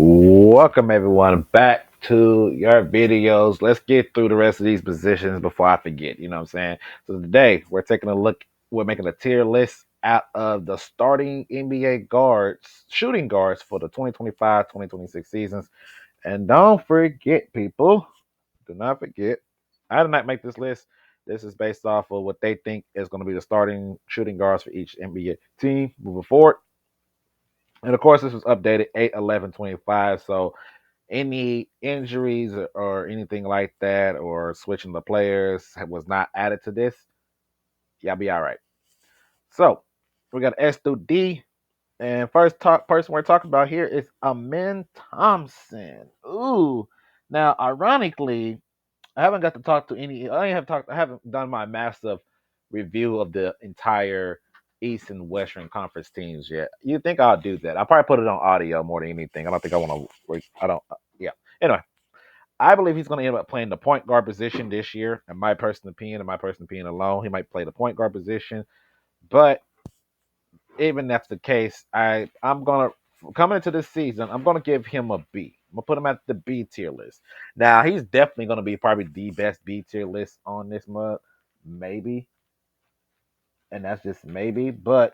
Welcome everyone back to your videos. Let's get through the rest of these positions before I forget. You know what I'm saying? So today we're taking a look. We're making a tier list out of the starting NBA guards, shooting guards for the 2025-2026 seasons. And don't forget, people, do not forget. I did not make this list. This is based off of what they think is going to be the starting shooting guards for each NBA team moving forward. And of course, this was updated 8/11/25. So any injuries or anything like that or switching the players was not added to this, y'all be all right. So we got S through D. And first talk person we're talking about here is Amin Thompson. Ooh. Now, ironically, I haven't got to talk to any. I haven't done my massive review of the entire East and Western Conference teams yet. You think I'll do that? I'll probably put it on audio more than anything. I don't think I want to. I don't. Yeah. Anyway, I believe he's going to end up playing the point guard position this year. In my personal opinion alone, he might play the point guard position. But even if that's the case, I'm gonna coming into this season, I'm gonna give him a B. I'm gonna put him at the B tier list. Now he's definitely gonna be probably the best B tier list on this mug, maybe, and that's just maybe. But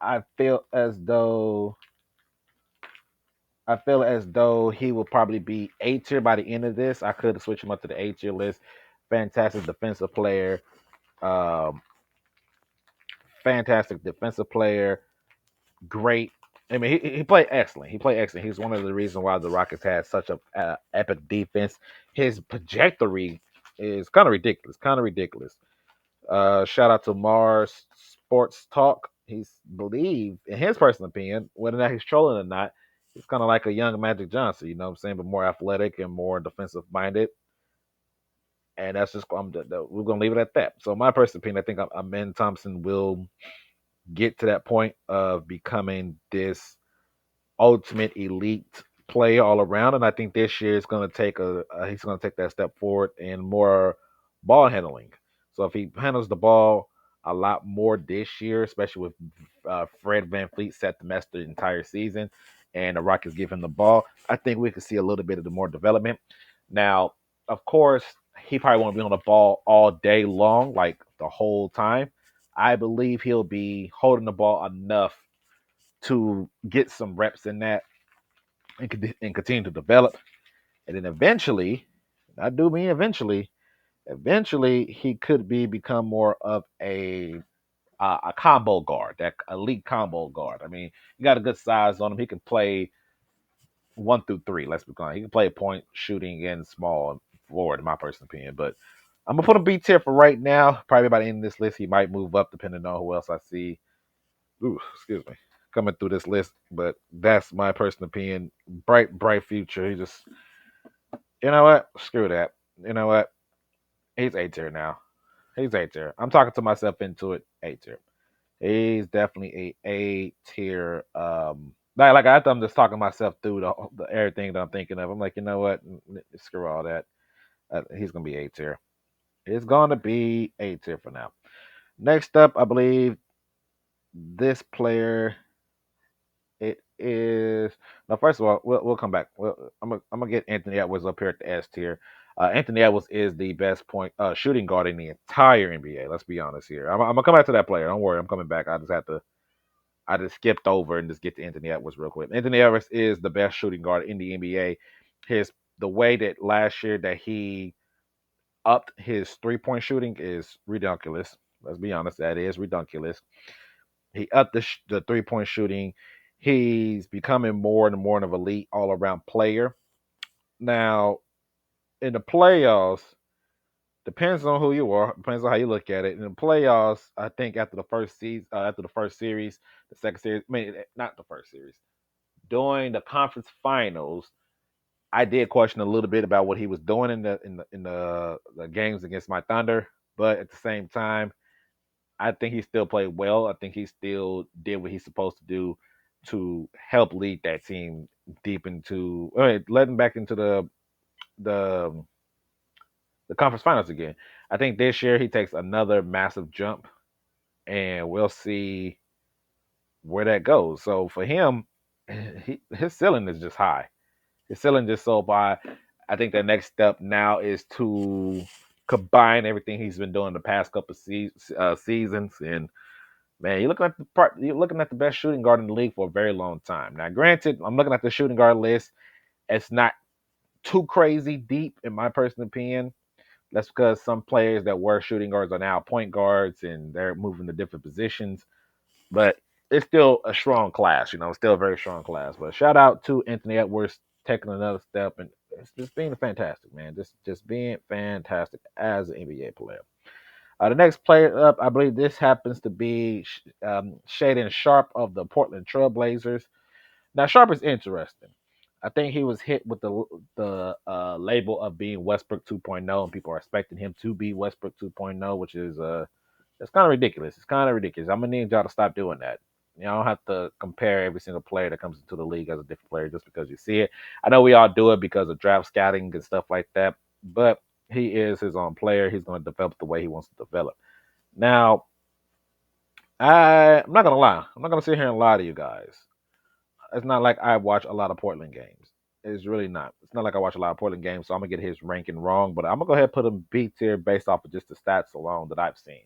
I feel as though he will probably be A tier by the end of this. I could switch him up to the A tier list. Fantastic defensive player. Um, fantastic defensive player. Great. I mean, he played excellent. He played excellent. He's one of the reasons why the Rockets had such a epic defense. His trajectory is kind of ridiculous. Kind of ridiculous. Shout out to Mars Sports Talk. He's believed, in his personal opinion, whether or not he's trolling or not, he's kind of like a young Magic Johnson. You know what I'm saying? But more athletic and more defensive minded. And that's just we're gonna leave it at that. So my personal opinion, I think Amen Thompson will get to that point of becoming this ultimate elite player all around. And I think this year is going to take he's going to take that step forward in more ball handling. So if he handles the ball a lot more this year, especially with Fred Van Fleet set to mess the entire season, and the Rockets give him the ball, I think we could see a little bit of the more development. Now, of course, he probably won't be on the ball all day long, like the whole time. I believe he'll be holding the ball enough to get some reps in that and continue to develop. And then eventually, I do mean eventually he could become more of a combo guard, that elite combo guard. I mean, he got a good size on him. He can play 1 through 3. Let's be honest. He can play point, shooting, and small and forward, in my personal opinion. But I'm gonna put him B tier for right now. Probably by the end of this list, he might move up depending on who else I see. Ooh, excuse me, coming through this list. But that's my personal opinion. Bright future. He just, you know what? Screw that. You know what? He's A tier now. He's A tier. I'm talking to myself into it. A tier. He's definitely a tier. I'm just talking myself through the everything that I'm thinking of. I'm like, you know what? Screw all that. He's gonna be A tier. It's gonna be A tier for now. Next up, I believe this player. It is now. First of all, we'll come back. I'm gonna get Anthony Edwards up here at the S tier. Anthony Edwards is the best point shooting guard in the entire NBA. Let's be honest here. I'm gonna come back to that player. Don't worry, I'm coming back. I just skipped over and just get to Anthony Edwards real quick. Anthony Edwards is the best shooting guard in the NBA. The way that last year that he upped his 3 point shooting is ridiculous. Let's be honest, that is ridiculous. He upped the 3 point shooting. He's becoming more and more of an elite all around player. Now, in the playoffs, depends on who you are, depends on how you look at it. In the playoffs, I think after the first season, after the first series, the second series, I mean, not the first series, during the conference finals, I did question a little bit about what he was doing in the games against my Thunder, but at the same time, I think he still played well. I think he still did what he's supposed to do to help lead that team deep into, led them back into the the conference finals again. I think this year he takes another massive jump, and we'll see where that goes. So for him, his ceiling is just high. His ceiling just so high. I think the next step now is to combine everything he's been doing the past couple of seasons. And man, you're looking at the best shooting guard in the league for a very long time. Now, granted, I'm looking at the shooting guard list. It's not too crazy deep, in my personal opinion. That's because some players that were shooting guards are now point guards and they're moving to different positions. But it's still a strong class, still a very strong class. But shout out to Anthony Edwards taking another step and it's just being fantastic, man. Just being fantastic as an NBA player. The next player up, I believe this happens to be Shaden Sharp of the Portland Trailblazers. Now Sharp is interesting. I think he was hit with the label of being Westbrook 2.0, and people are expecting him to be Westbrook 2.0, which is it's kind of ridiculous. It's kind of ridiculous. I'm gonna need y'all to stop doing that. You don't have to compare every single player that comes into the league as a different player just because you see it. I know we all do it because of draft scouting and stuff like that, but he is his own player. He's going to develop the way he wants to develop. Now, I'm not gonna lie. I'm not gonna sit here and lie to you guys. It's not like I watch a lot of Portland games. It's really not. It's not like I watch a lot of Portland games, so I'm gonna get his ranking wrong. But I'm gonna go ahead and put him B tier based off of just the stats alone that I've seen.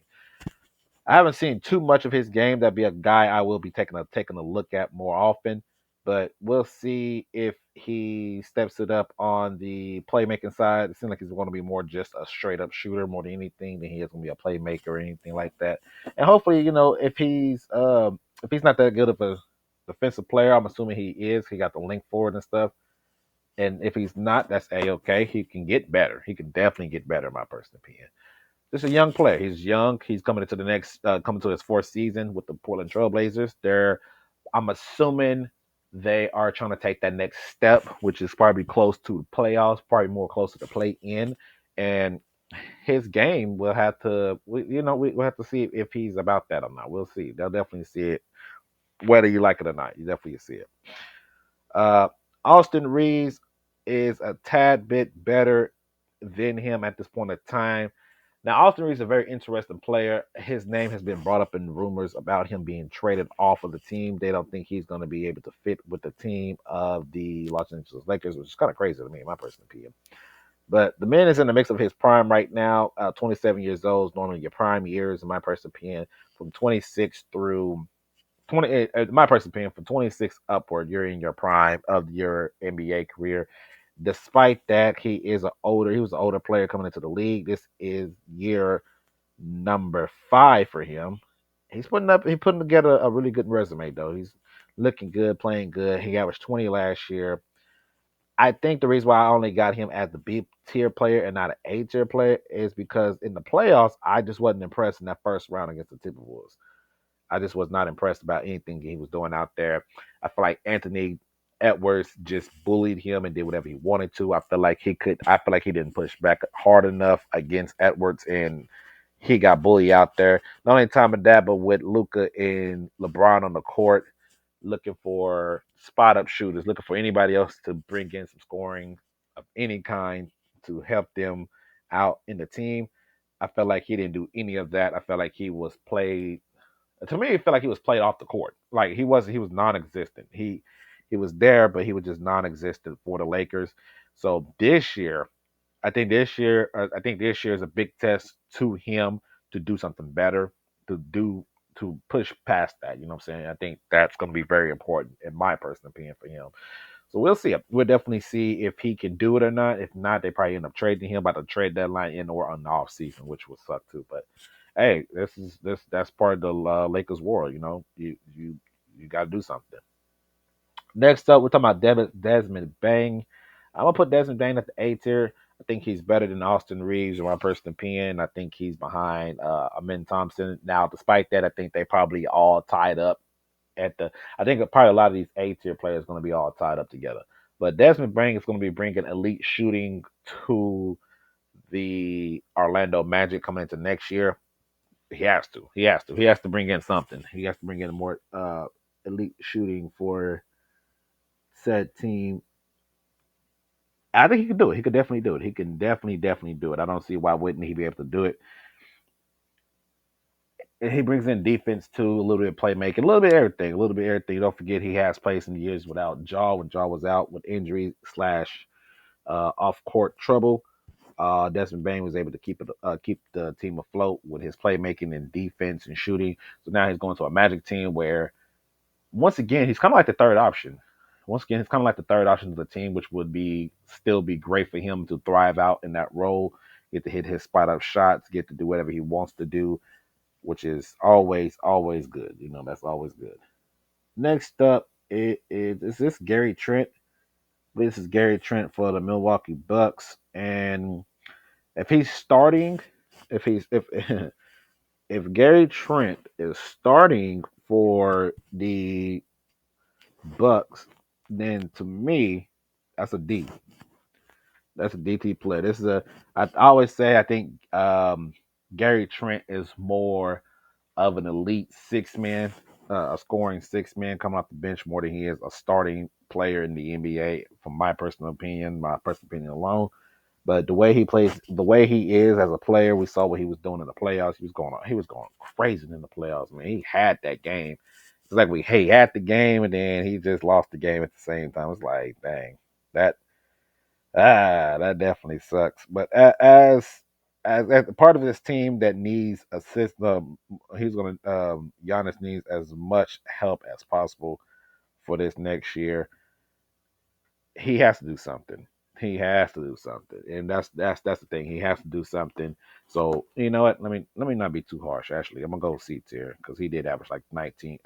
I haven't seen too much of his game. That'd be a guy I will be taking a look at more often. But we'll see if he steps it up on the playmaking side. It seems like he's going to be more just a straight up shooter more than anything than he is going to be a playmaker or anything like that. And hopefully, if he's not that good of a defensive player, I'm assuming he is. He got the link forward and stuff. And if he's not, that's a okay. He can get better. He can definitely get better, in my personal opinion. Just a young player. He's young. He's coming to his fourth season with the Portland Trailblazers. I'm assuming they are trying to take that next step, which is probably close to the playoffs, probably more close to the play in. And his game, we'll have to see if he's about that or not. We'll see. They'll definitely see it, whether you like it or not. You definitely see it. Uh, Austin Reeves is a tad bit better than him at this point in time. Now, Austin Reeves is a very interesting player. His name has been brought up in rumors about him being traded off of the team. They don't think he's going to be able to fit with the team of the Los Angeles Lakers, which is kind of crazy to me, in my personal opinion. But the man is in the mix of his prime right now. 27 years old is normally your prime years, in my personal opinion. From 26 through 20, in my personal opinion, from 26 upward, you're in your prime of your NBA career. Despite that, he was an older player coming into the league. This is year number 5 for him. He's putting together a really good resume though. He's looking good, playing good. He averaged 20 last year. I think the reason why I only got him as the B tier player and not an A tier player is because in the playoffs, I just wasn't impressed in that first round against the Timberwolves. I just was not impressed about anything he was doing out there. I feel like Anthony Edwards just bullied him and did whatever he wanted to. I feel like he didn't push back hard enough against Edwards and he got bullied out there. Not only time of that, but with Luka and LeBron on the court, looking for spot up shooters, looking for anybody else to bring in some scoring of any kind to help them out in the team. I felt like he didn't do any of that. I felt like he was played to me, it felt like he was played off the court. Like he was non-existent. He was there, but he was just non-existent for the Lakers. So I think this year is a big test to him to do something better, to push past that. You know what I'm saying? I think that's going to be very important in my personal opinion for him. So we'll see. We'll definitely see if he can do it or not. If not, they probably end up trading him by the trade deadline in or on the off season, which would suck too. But hey, that's part of the Lakers world. You got to do something. Next up, we're talking about Desmond Bang. I'm gonna put Desmond Bang at the A tier. I think he's better than Austin Reeves, in my personal opinion. I think he's behind Amin Thompson. Now, despite that, I think they probably all tied up at the. I think probably a lot of these A tier players are going to be all tied up together. But Desmond Bang is going to be bringing elite shooting to the Orlando Magic coming into next year. He has to. He has to. He has to bring in something. He has to bring in more elite shooting for said team. I think he could do it. He could definitely do it. He can definitely do it. I don't see why wouldn't he be able to do it. And he brings in defense too, a little bit of playmaking, a little bit of everything, a little bit of everything. Don't forget he has played some years without Jaw when Jaw was out with injury slash off court trouble. Desmond Bain was able to keep the team afloat with his playmaking and defense and shooting. So now he's going to a Magic team where once again he's kind of like the third option. Once again, he's kind of like the third option to the team, which would be still be great for him to thrive out in that role, get to hit his spot up shots, get to do whatever he wants to do, which is always good. That's always good. Next up, is this Gary Trent. This is Gary Trent for the Milwaukee Bucks, and if he's starting, if if Gary Trent is starting for the Bucks, then to me, that's a D. That's a DT play. This is a. I always say I think Gary Trent is more of an elite six man, a scoring six man coming off the bench more than he is a starting player in the NBA. From my personal opinion alone. But the way he plays, the way he is as a player, we saw what he was doing in the playoffs. He was going crazy in the playoffs. Man, he had that game. It's like he had the game, and then he just lost the game at the same time. It's like, dang, that that definitely sucks. But as a part of this team that needs assist, he's gonna Giannis needs as much help as possible for this next year. He has to do something. He has to do something, and that's the thing. He has to do something. So you know what? Let me not be too harsh. Actually, I'm gonna go C tier because he did average like 19,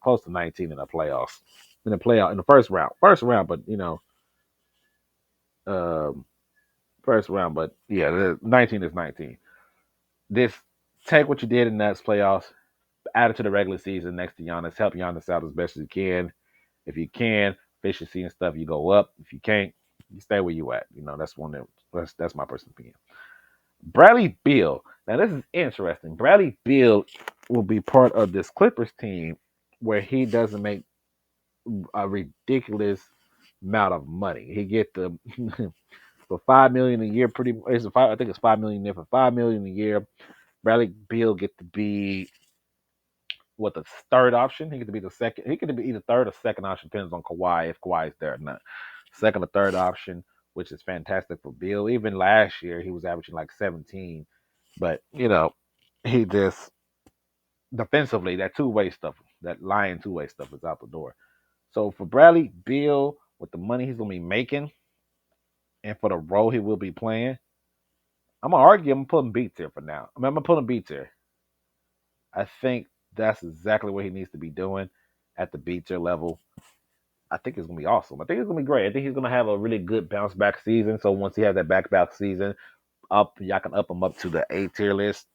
close to 19 in the playoffs, in the first round. But um, first round. But yeah, 19 is 19. This take what you did in that playoffs, add it to the regular season next to Giannis, help Giannis out as best as you can. If you can, efficiency and stuff, you go up. If you can't, you stay where you at. That's my personal opinion. Bradley Beal. Now this is interesting. Bradley Beal will be part of this Clippers team where he doesn't make a ridiculous amount of money. He get the for $5 million a year. I think it's $5 million a year. For $5 million a year, Bradley Beal get to be what the third option. He could be the second. He could be either third or second option, depends on Kawhi if Kawhi is there or not. Second or third option, which is fantastic for Bill. Even last year, he was averaging like 17, but he just defensively that two-way stuff, that lying two-way stuff is out the door. So for Bradley Beal, with the money he's gonna be making and for the role he will be playing, I'm gonna argue. I'm gonna put him B tier for now. I'm gonna put him B tier. I think that's exactly what he needs to be doing at the B tier level. I think it's gonna be awesome. I think it's gonna be great. I think he's gonna have a really good bounce back season. So once he has that back season, y'all can up him up to the A tier list.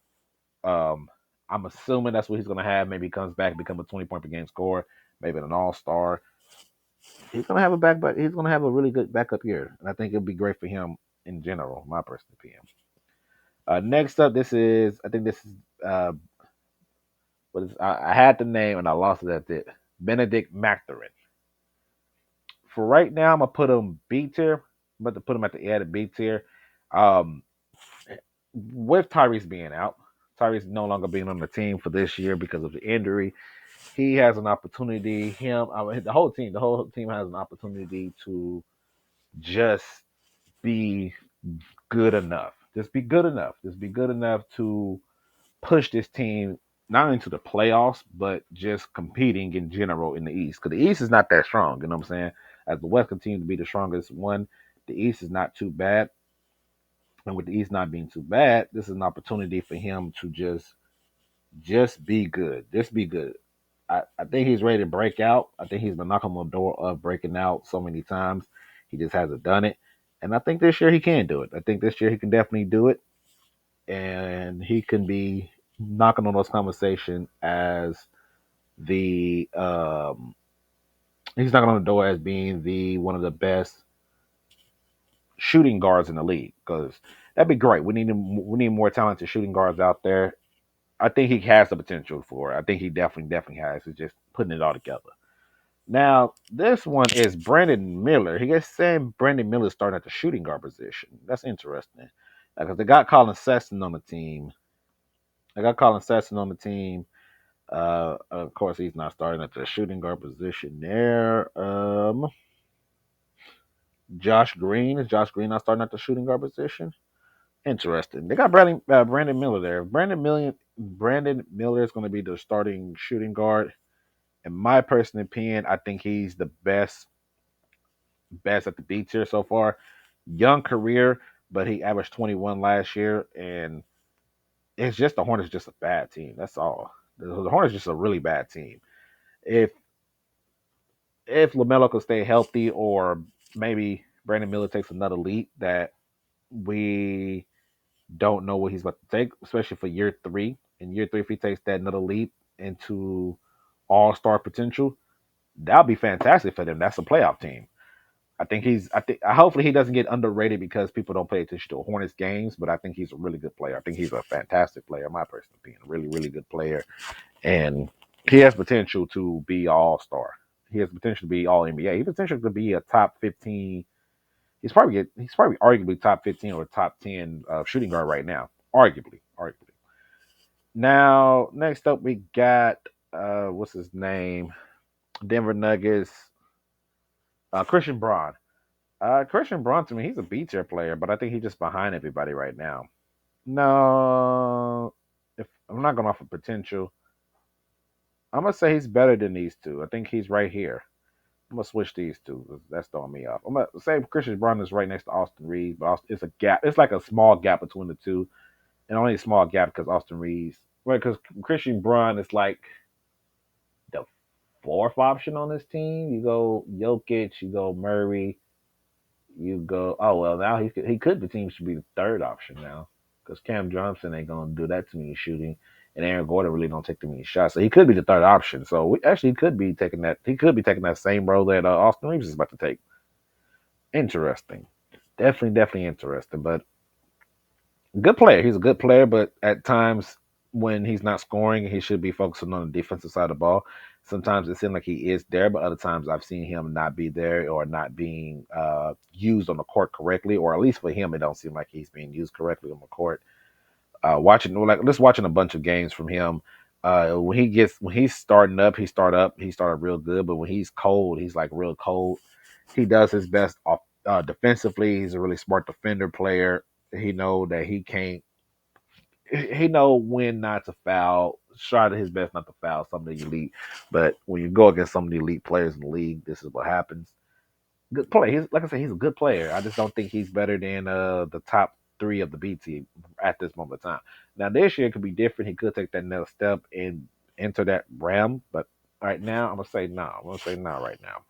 Um, I'm assuming that's what he's gonna have. Maybe he comes back, become a 20 point per game scorer, maybe an all star. He's gonna have a back. He's gonna have a really good backup year, and I think it'll be great for him in general. My personal opinion. Next up, I think this is I had the name and I lost it at it. Benedict Mathurin. For right now, I'm gonna put him B tier. I'm about to put him at the end of B tier. Um, with Tyrese being out, Tyrese no longer being on the team for this year because of the injury. He has an opportunity. The whole team has an opportunity to just be good enough. Just be good enough. Just be good enough to push this team not into the playoffs, but just competing in general in the East. Because the East is not that strong. You know what I'm saying? As the West continues to be the strongest one, the East is not too bad. And with the East not being too bad, this is an opportunity for him to just be good. Just be good. I think he's ready to break out. I think he's been knocking on the door of breaking out so many times. He just hasn't done it. And I think this year he can do it. I think this year he can definitely do it. And he can be knocking on those conversations as the he's knocking on the door as being the one of the best shooting guards in the league because that'd be great. We need more talented shooting guards out there. I think he has the potential for it. I think he definitely has. It's just putting it all together. Now, this one is Brandon Miller. He gets saying Brandon Miller starting at the shooting guard position. That's interesting. Because they got Colin Sexton on the team. I got Colin Sexton on the team. Of course, he's not starting at the shooting guard position there. Josh Green, is Josh Green not starting at the shooting guard position? Interesting. They got Brandon Miller there. Brandon Miller is going to be the starting shooting guard. In my personal opinion, I think he's the best at the D tier so far. Young career, but he averaged 21 last year, and it's just the Hornets just a bad team. That's all. The Hornets just a really bad team. If Lamelo could stay healthy, or maybe Brandon Miller takes another leap that we don't know what he's about to take, especially for year three. In year three, if he takes that another leap into all star potential, that'll be fantastic for them. That's a playoff team. Hopefully he doesn't get underrated because people don't pay attention to Hornets games, but I think he's a really good player. I think he's a fantastic player, in my personal opinion. Really, really good player. And he has potential to be all star. He has potential to be all NBA. He has potential to be a top 15. He's probably arguably top 15 or top 10 shooting guard right now. Arguably. Now, next up we got what's his name? Denver Nuggets. Christian Braun. Christian Braun, to me, he's a B tier player, but I think he's just behind everybody right now. No, if I'm not going off of potential, I'm gonna say he's better than these two. I think he's right here. I'm gonna switch these two. 'Cause that's throwing me off. I'm gonna say Christian Braun is right next to Austin Reeves, but it's a gap. It's like a small gap between the two, and only a small gap because Austin Reeves. Right, because Christian Braun is like the fourth option on this team. You go Jokic, you go Murray, you go. Oh well, now he could the team should be the third option now because Cam Johnson ain't gonna do that to me shooting, and Aaron Gordon really don't take too many shots, so he could be the third option. So we actually could be taking that. He could be taking that same role that Austin Reeves is about to take. Interesting, definitely interesting. But good player. He's a good player, but at times when he's not scoring, he should be focusing on the defensive side of the ball. Sometimes it seems like he is there, but other times I've seen him not be there or not being used on the court correctly, or at least for him, it don't seem like he's being used correctly on the court. Just watching a bunch of games from him. When he's starting up, he started real good, but when he's cold, he's like real cold. He does his best off defensively. He's a really smart defender player. He know that he know when not to foul. Try his best not to foul some of the elite, but when you go against some of the elite players in the league, this is what happens. Good play. He's like I said, he's a good player. I just don't think he's better than the top three of the B team at this moment in time. Now this year could be different. He could take that next step and enter that realm, but right now I'm gonna say no. I'm gonna say no right now.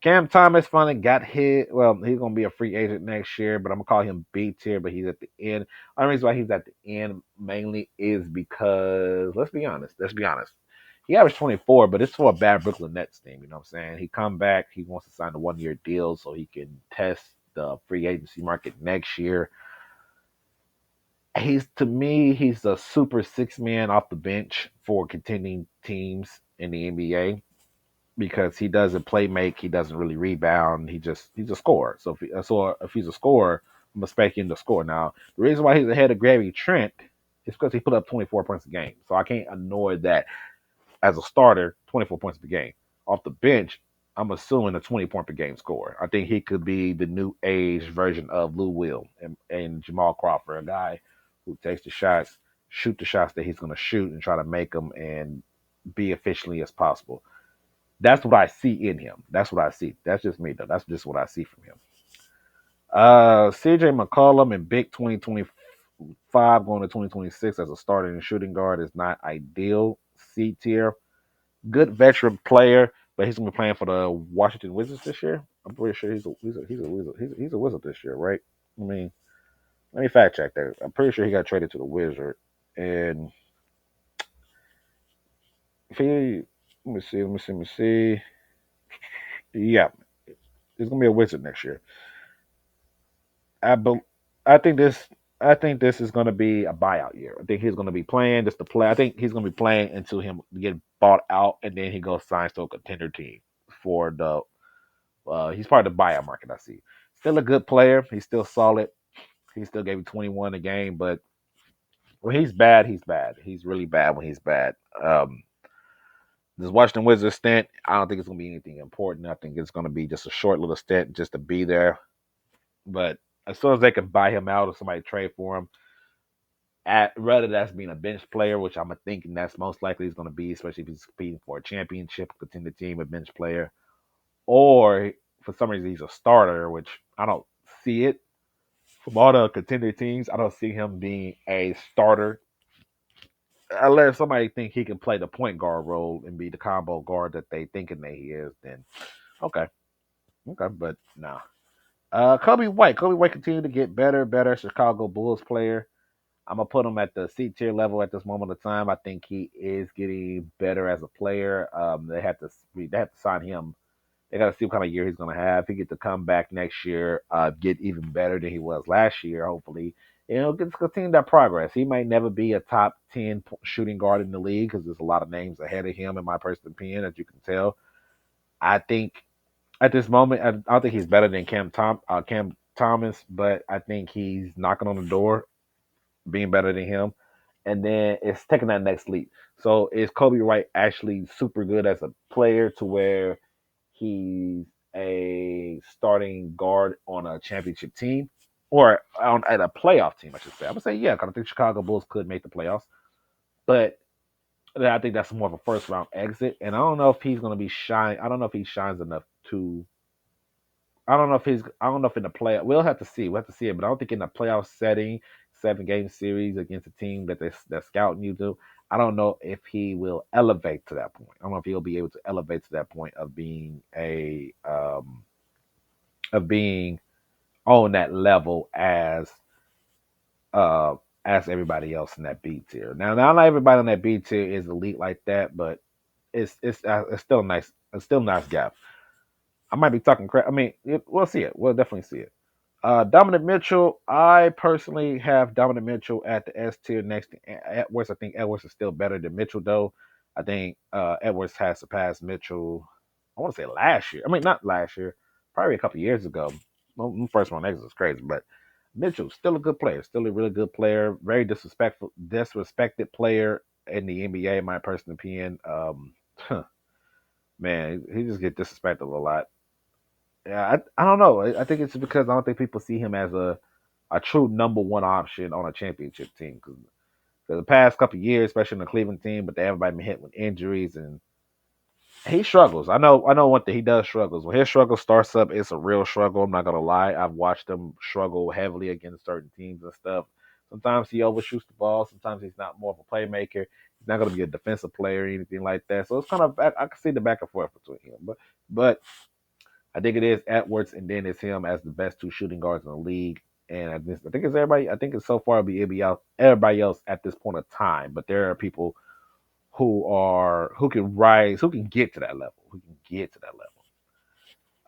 Cam Thomas finally got hit. Well, he's gonna be a free agent next year, but I'm gonna call him B tier. But he's at the end. The reason why he's at the end mainly is because let's be honest. Let's be honest. He averaged 24, but it's for a bad Brooklyn Nets team. You know what I'm saying? He come back. He wants to sign a 1 year deal so he can test the free agency market next year. He's to me, he's a super six man off the bench for contending teams in the NBA because he doesn't play make, he doesn't really rebound. He's a scorer. So if he's a scorer, I'm expecting him to score. Now the reason why he's ahead of Gary Trent is because he put up 24 points a game. So I can't ignore that as a starter, 24 points per game. Off the bench, I'm assuming a 20-point per game score. I think he could be the new age version of Lou Will and Jamal Crawford, a guy who takes the shots, shoot the shots that he's going to shoot, and try to make them and be efficiently as possible. That's what I see in him. That's what I see. That's just me though. That's just what I see from him. CJ McCollum in big 2025 going to 2026 as a starter and shooting guard is not ideal. C tier. Good veteran player, but he's gonna be playing for the Washington Wizards this year. I'm pretty sure he's a Wizard this year, right? I mean, let me fact check that. I'm pretty sure he got traded to the Wizard, and if he, let me see. Yeah, he's gonna be a Wizard next year. I be, I think this I think this is going to be a buyout year. I think he's going to be playing just to play. I think he's going to be playing until him get bought out, and then he goes signs to a contender team for the. He's part of the buyout market. I see. Still a good player. He's still solid. He still gave you 21 a game, but when he's bad, he's bad. He's really bad when he's bad. This Washington Wizards stint, I don't think it's gonna be anything important. I think it's gonna be just a short little stint just to be there. But as soon as they can buy him out or somebody trade for him, at rather that's being a bench player, which I'm thinking that's most likely is going to be, especially if he's competing for a championship, contender team, a bench player, or for some reason he's a starter, which I don't see it from all the contender teams. I don't see him being a starter unless somebody think he can play the point guard role and be the combo guard that they thinking that he is. Then okay, okay, but nah. Kobe White. Kobe White continued to get better, better. Chicago Bulls player. I'm gonna put him at the C tier level at this moment of time. I think he is getting better as a player. They have to sign him. They got to see what kind of year he's gonna have. He get to come back next year, get even better than he was last year. Hopefully, get to continue that progress. He might never be a top 10 shooting guard in the league because there's a lot of names ahead of him, in my personal opinion, as you can tell. I think at this moment, I don't think he's better than Cam Thomas, but I think he's knocking on the door, being better than him, and then it's taking that next leap. So is Kobe White actually super good as a player to where he's a starting guard on a championship team or at a playoff team? I should say. I would say yeah, because I think Chicago Bulls could make the playoffs, but I think that's more of a first round exit. And I don't know if he's going to be shine. I don't know if he shines enough to. I don't know if he's. I don't know if in the play. We'll have to see. We'll have to see it. But I don't think in the playoff setting, 7 game series against a team that's scouting you to. I don't know if he will elevate to that point. I don't know if he'll be able to elevate to that point of being of being on that level uh as everybody else in that B tier. Now, not everybody on that B tier is elite like that, but it's still nice. It's still a nice gap. I might be talking crap. I mean, we'll see it. We'll definitely see it. Donovan Mitchell, I personally have Donovan Mitchell at the S tier next to Edwards. I think Edwards is still better than Mitchell, though. I think Edwards has surpassed Mitchell, I want to say last year. I mean, not last year, probably a couple years ago. Well, first one exit is crazy, but Mitchell's still a good player, still a really good player, very disrespected player in the NBA, in my personal opinion. Man, he just get disrespected a lot. Yeah, I don't know. I think it's because I don't think people see him as a true number one option on a championship team. Because the past couple of years, especially in the Cleveland team, but they everybody been hit with injuries and he struggles. I know one thing he does struggles. When his struggle starts up, it's a real struggle. I'm not gonna lie. I've watched him struggle heavily against certain teams and stuff. Sometimes he overshoots the ball. Sometimes he's not more of a playmaker. He's not gonna be a defensive player or anything like that. So it's kind of I can see the back and forth between him. But I think it is Edwards and then it's him as the best 2 shooting guards in the league. And I think it's everybody. I think it's so far everybody else at this point of time. But there are people who can rise, who can get to that level, who can get to that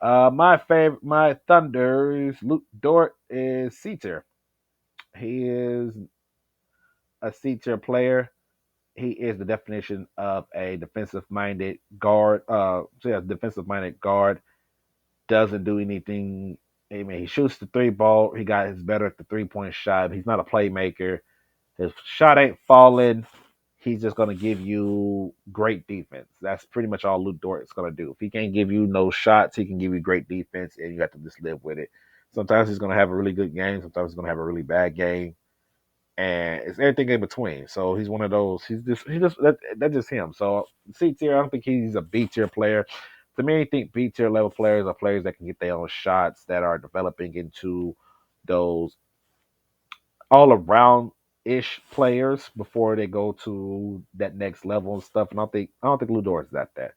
level. My Thunder's Luke Dort is C tier. He is a C tier player. He is the definition of a defensive minded guard. Defensive minded guard doesn't do anything. I mean, he shoots the 3 ball. He got his better at the 3-point shot. He's not a playmaker. His shot ain't falling. He's just gonna give you great defense. That's pretty much all Luke Dort is gonna do. If he can't give you no shots, he can give you great defense, and you have to just live with it. Sometimes he's gonna have a really good game. Sometimes he's gonna have a really bad game, and it's everything in between. So he's one of those. That's just him. So C tier, I don't think he's a B tier player. To me, I think B tier level players are players that can get their own shots, that are developing into those all around ish players before they go to that next level and stuff. And I don't think Lou Dort is that.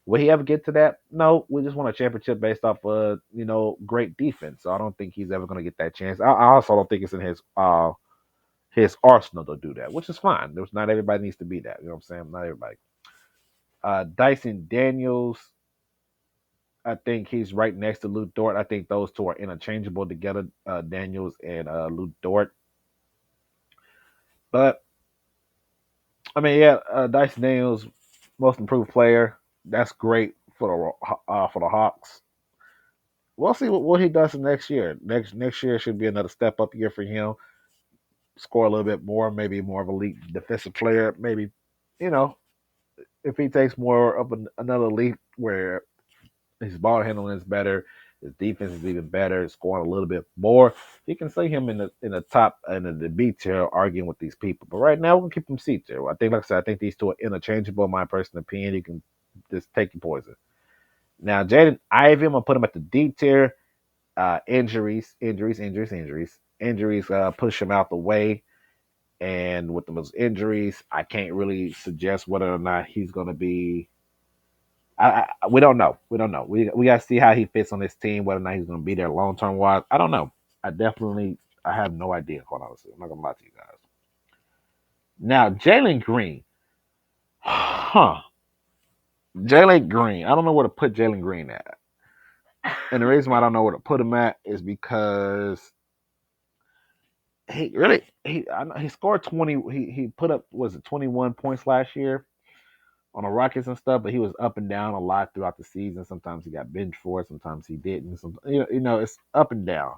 Will he ever get to that? No, we just won a championship based off of great defense. So I don't think he's ever going to get that chance. I also don't think it's in his arsenal to do that, which is fine. There's not everybody needs to be that. You know what I'm saying? Not everybody. Dyson Daniels, I think he's right next to Luke Dort. I think those two are interchangeable together, Daniels and Luke Dort. But I mean, yeah, Dyson Daniels, most improved player. That's great for the Hawks. We'll see what he does next year. Next year should be another step up year for him. score a little bit more, maybe more of a elite defensive player. Maybe, you know, if he takes more of another leap where his ball handling is better, his defense is even better, scoring a little bit more, you can see him in the top and in the B tier arguing with these people. But right now, we're gonna keep him C tier. I think, like I said, I think these two are interchangeable. In my personal opinion, you can just take your poison. Now, Jaden Ivey, I'm gonna put him at the D tier. Injuries push him out the way. And with those injuries, I can't really suggest whether or not he's going to be. We don't know. We don't know. We got to see how he fits on this team. Whether or not he's going to be there long term wise, I don't know. I have no idea. Quite honestly, I'm not going to lie to you guys. Now, Jalen Green, huh? Jalen Green. I don't know where to put Jalen Green at, and the reason why I don't know where to put him at is because he scored 20. He put up, was it 21 points last year on the Rockets and stuff, but he was up and down a lot throughout the season. Sometimes he got benched for it, sometimes he didn't. It's up and down.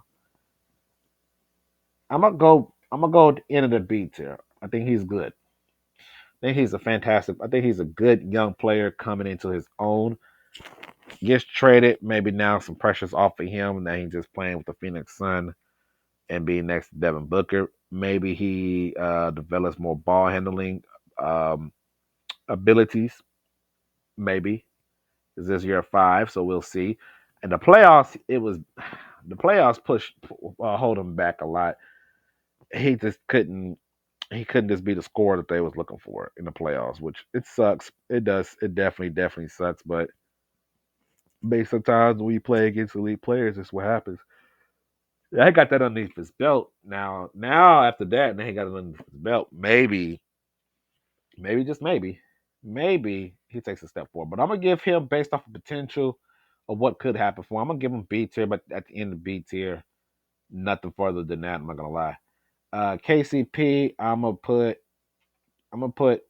I'm gonna go at the end of the B tier. I think he's good. I think he's a good young player coming into his own. Gets traded, maybe now some pressure's off of him, and now he's just playing with the Phoenix Sun and being next to Devin Booker. Maybe he develops more ball handling um, abilities. Maybe is this year 5, so we'll see. And the playoffs pushed hold him back a lot. He just couldn't he couldn't just be the scorer that they was looking for in the playoffs, which it sucks. It does. It definitely sucks. But sometimes when you play against elite players, that's what happens. Yeah, he got that underneath his belt. Now after that, now he got it underneath his belt. Just maybe he takes a step forward. But I'm gonna give him based off of potential of what could happen for him. I'm gonna give him B tier, but at the end of B tier, nothing further than that. I'm not gonna lie. KCP, I'm gonna put I'm gonna put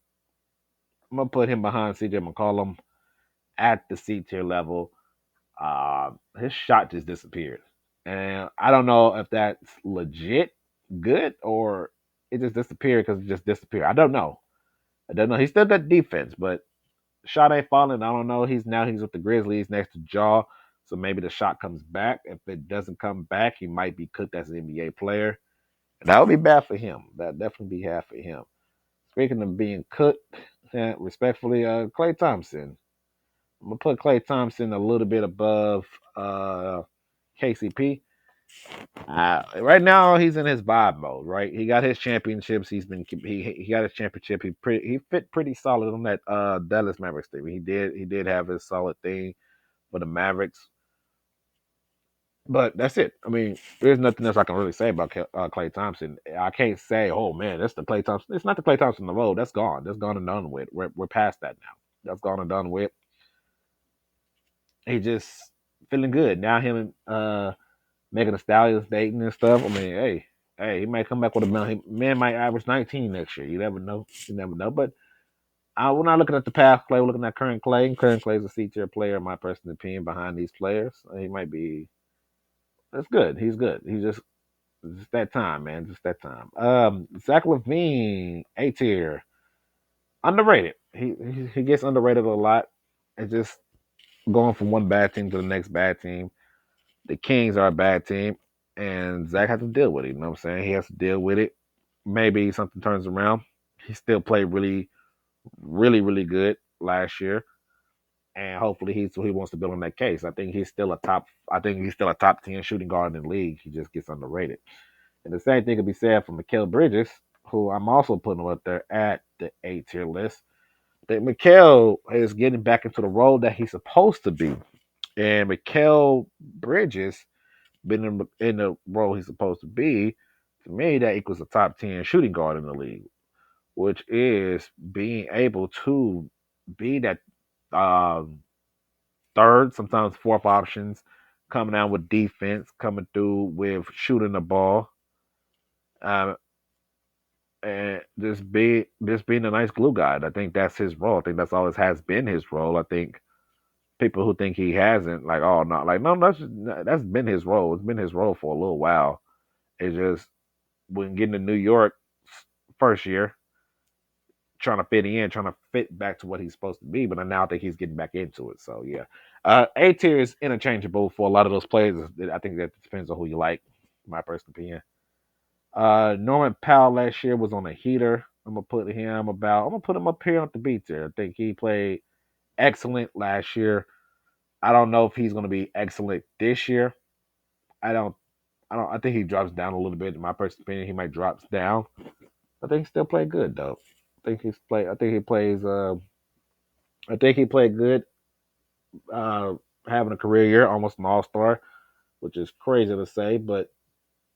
him behind CJ McCollum at the C tier level. His shot just disappeared, and I don't know if that's legit good or it just disappeared because it just disappeared. I don't know. He still got defense, but shot ain't falling. I don't know. He's with the Grizzlies next to Jaw, so maybe the shot comes back. If it doesn't come back, he might be cooked as an NBA player. And that would be bad for him. That definitely be bad for him. Speaking of being cooked, respectfully, Clay Thompson. I'm gonna put Clay Thompson a little bit above KCP. Right now, he's in his vibe mode. Right, he got his championships. He got his championship. He fit pretty solid on that Dallas Mavericks team. He did have his solid thing for the Mavericks. But that's it. I mean, there's nothing else I can really say about Clay Thompson. I can't say, oh man, that's the Clay Thompson. It's not the Clay Thompson of the road. That's gone. That's gone and done with. We're past that now. That's gone and done with. He just feeling good now. Him and Megan Thee Stallions dating and stuff. I mean, he might come back with a man. Man might average 19 next year. You never know. You never know. But we're not looking at the past Clay. We're looking at current Clay. Current Clay is a C tier player, in my personal opinion, behind these players. He might be. That's good. He's good. Just that time, man. Just that time. Zach Levine, A tier, underrated. He gets underrated a lot. It's just going from one bad team to the next bad team. The Kings are a bad team, and Zach has to deal with it. You know what I'm saying? He has to deal with it. Maybe something turns around. He still played really, really, really good last year, and hopefully he wants to build on that case. I think he's still a top 10 shooting guard in the league. He just gets underrated. And the same thing could be said for Mikal Bridges, who I'm also putting up there at the A tier list. That Mikal is getting back into the role that he's supposed to be. And Mikal Bridges been in the role he's supposed to be. To me, that equals a top 10 shooting guard in the league, which is being able to be that um, third, sometimes fourth options, coming out with defense, coming through with shooting the ball. Um, and just being a nice glue guy. I think that's his role. I think that's always has been his role. I think people who think he hasn't, like, oh no, like no, that's been his role. It's been his role for a little while. It's just when getting to New York first year, trying to fit in, trying to fit back to what he's supposed to be. But now I think he's getting back into it. So yeah, A tier is interchangeable for a lot of those players. I think that depends on who you like. My personal opinion. Norman Powell last year was on a heater. I'm gonna put him up here on the B tier. I think he played excellent last year. I don't know if he's gonna be excellent this year. I don't I think he drops down a little bit. In my personal opinion, he might drop down. I think he still played good though. I think he plays I think he played good, uh having a career year, almost an all-star, which is crazy to say, but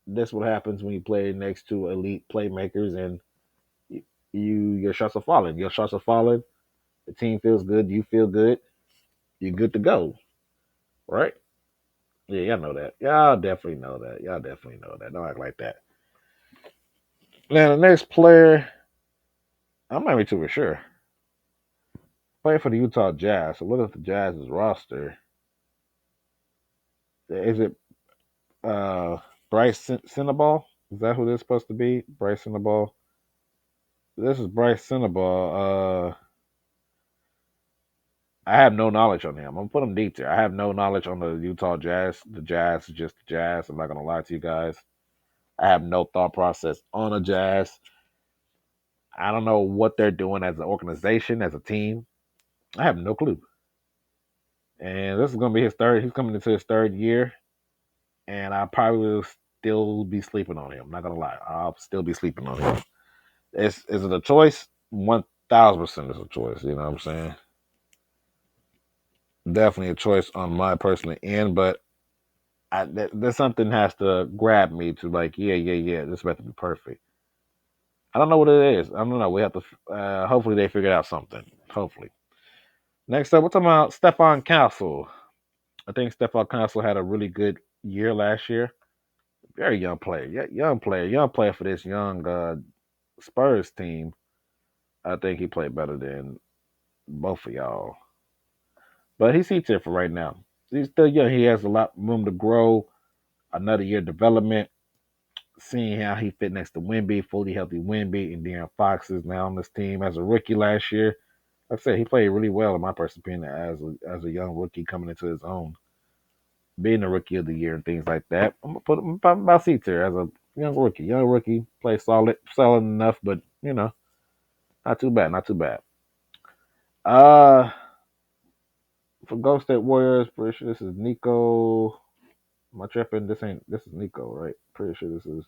that's what happens when you play next to elite playmakers and your shots are falling. Your shots are falling. The team feels good. You feel good. You're good to go, right? Yeah, y'all know that. Y'all definitely know that. Y'all definitely know that. Don't act like that. Now the next player, I'm not even too sure. Playing for the Utah Jazz. So look at the Jazz's roster. Is it Bryce Cinnaball? Is that who this is supposed to be? Bryce Cinnaball. This is Bryce Cinnaball. I have no knowledge on him. I'm gonna put him deep there. I have no knowledge on the Utah Jazz. The Jazz is just the Jazz. I'm not gonna lie to you guys. I have no thought process on the Jazz. I don't know what they're doing as an organization, as a team. I have no clue. And this is gonna be his third. He's coming into his third year, and I probably will still be sleeping on him. I'm not gonna lie. I'll still be sleeping on him. Is it a choice? 1,000% is a choice. You know what I'm saying? Definitely a choice on my personal end, but there's something has to grab me to like, yeah. This about to be perfect. I don't know what it is. I don't know. We have to. Hopefully, they figure out something. Hopefully. Next up, we're talking about Stephon Castle. I think Stephon Castle had a really good year last year. Very young player. Yeah, young player for this young Spurs team. I think he played better than both of y'all. But he's here for right now. He's still young. He has a lot room to grow. Another year development. Seeing how he fit next to Wimby, fully healthy Wimby, and De'Aaron Fox is now on this team as a rookie last year. Like I said, he played really well in my personal opinion as a young rookie coming into his own, being a rookie of the year and things like that. I'm gonna put him about C tier as a young rookie. Young rookie, play solid enough, but not too bad, not too bad. Uh, for Ghost State Warriors, pretty sure this is Nico. Am I tripping? This is Nico, right? Pretty sure this is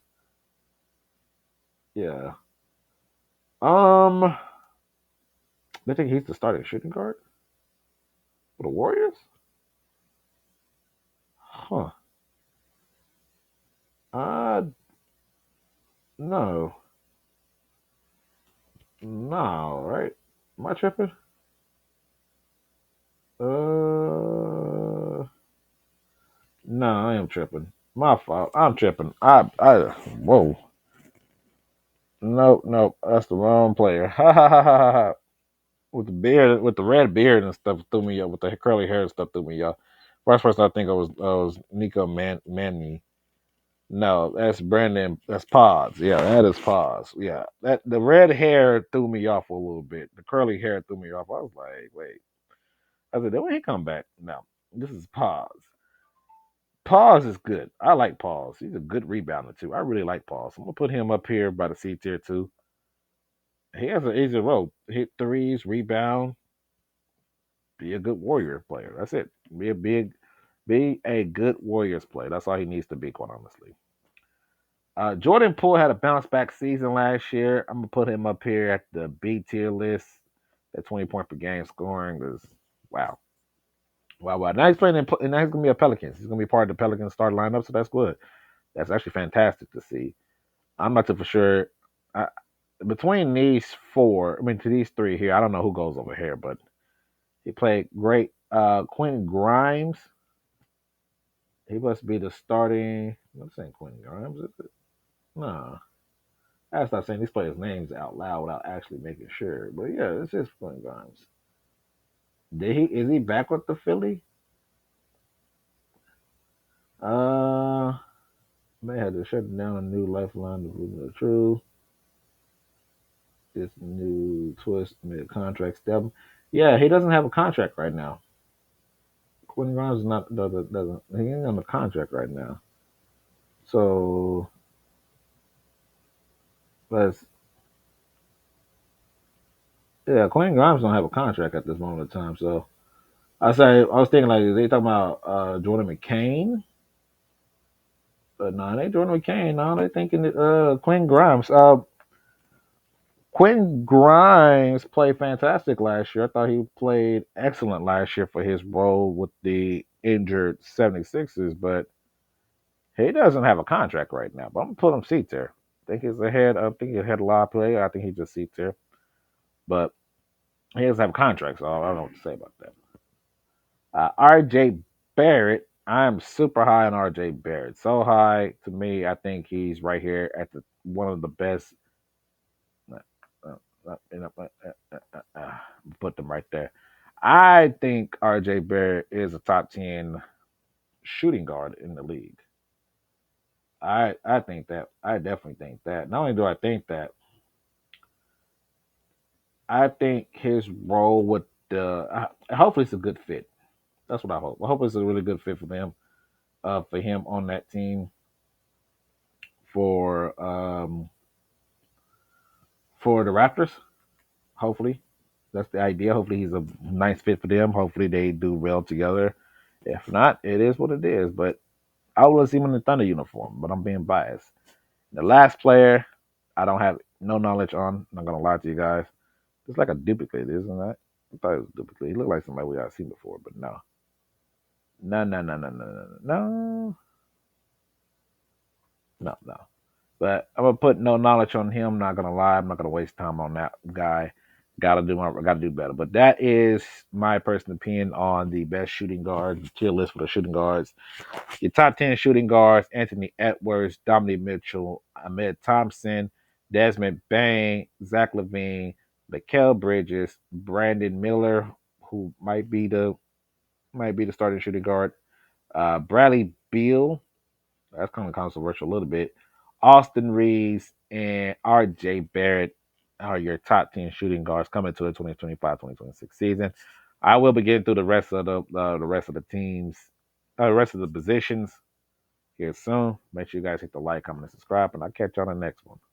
yeah. Um, they think he's the starting shooting guard for the Warriors? Huh. Uh, no. No, right? Am I tripping? No, I am tripping. My fault. I'm tripping. Whoa. No, that's the wrong player. Ha ha ha ha ha. Ha. With the beard, with the red beard and stuff, threw me up. With the curly hair and stuff, threw me up. First person I think of was Nico Manny. No, that's Brandon. That's Paz. Yeah, that is Paz. Yeah, that the red hair threw me off a little bit. The curly hair threw me off. I was like, wait. I said, when he come back? No, this is Paz. Pause is good. I like Pause. He's a good rebounder too. I really like Pause. I'm gonna put him up here by the C tier too. He has an easy role. Hit threes, rebound, be a good Warrior player. That's it. Be a good Warriors player. That's all he needs to be, quite honestly. Jordan Poole had a bounce back season last year. I'm gonna put him up here at the B tier list. At 20 point per game scoring is wow. Wow. Now he's playing and now he's gonna be a Pelicans. He's gonna be part of the Pelicans start lineup, so that's good. That's actually fantastic to see. I'm not too for sure. I, between these four, I mean, to these three here, I don't know who goes over here, but he played great. Quentin Grimes, he must be the starting. I'm saying Quentin Grimes, is it? No. I have to stop saying these players' names out loud without actually making sure. But yeah, it's just Quentin Grimes. Is he back with the Philly? Uh, may they're shutting down a new lifeline of the truth. This new twist mid contract step. Yeah, he doesn't have a contract right now. Quentin Grimes is not doesn't he ain't on the contract right now. So let's yeah, Quentin Grimes don't have a contract at this moment in time. So I was thinking like they talking about Jordan McCain. But no, they Jordan McCain. No, they thinking Quentin Grimes. Quentin Grimes played fantastic last year. I thought he played excellent last year for his role with the injured 76ers, but he doesn't have a contract right now. But I'm gonna put him seat there. I think he's ahead. I think he's ahead a lot of play. I think he just seats there. But he doesn't have a contract, so I don't know what to say about that. RJ Barrett. I'm super high on RJ Barrett. So high to me, I think he's right here at the one of the best. Put them right there. I think RJ Barrett is a top 10 shooting guard in the league. I think that. I definitely think that. Not only do I think that, I think his role with the hopefully it's a good fit. That's what I hope. I hope it's a really good fit for them, for him on that team for for the Raptors. Hopefully, that's the idea. Hopefully, he's a nice fit for them. Hopefully, they do well together. If not, it is what it is. But I would see him in the Thunder uniform. But I'm being biased. The last player, I don't have no knowledge on. I'm not gonna lie to you guys. It's like a duplicate, isn't that? I thought it was a duplicate. He looked like somebody we have seen before, but no. No, no, no, no, no, no, no, no, no. But I'm gonna put no knowledge on him. Not gonna lie. I'm not gonna waste time on that guy. Gotta do better. But that is my personal opinion on the best shooting guards, tier list for the shooting guards. Your top 10 shooting guards: Anthony Edwards, Dominic Mitchell, Ahmed Thompson, Desmond Bain, Zach Levine, Mikael Bridges, Brandon Miller, who might be the starting shooting guard, Bradley Beal. That's kind of controversial a little bit. Austin Reeves and RJ Barrett are your top 10 shooting guards coming to the 2025-2026 season. I will be getting through the rest of the teams, the rest of the positions here soon. Make sure you guys hit the like, comment, and subscribe, and I'll catch you on the next one.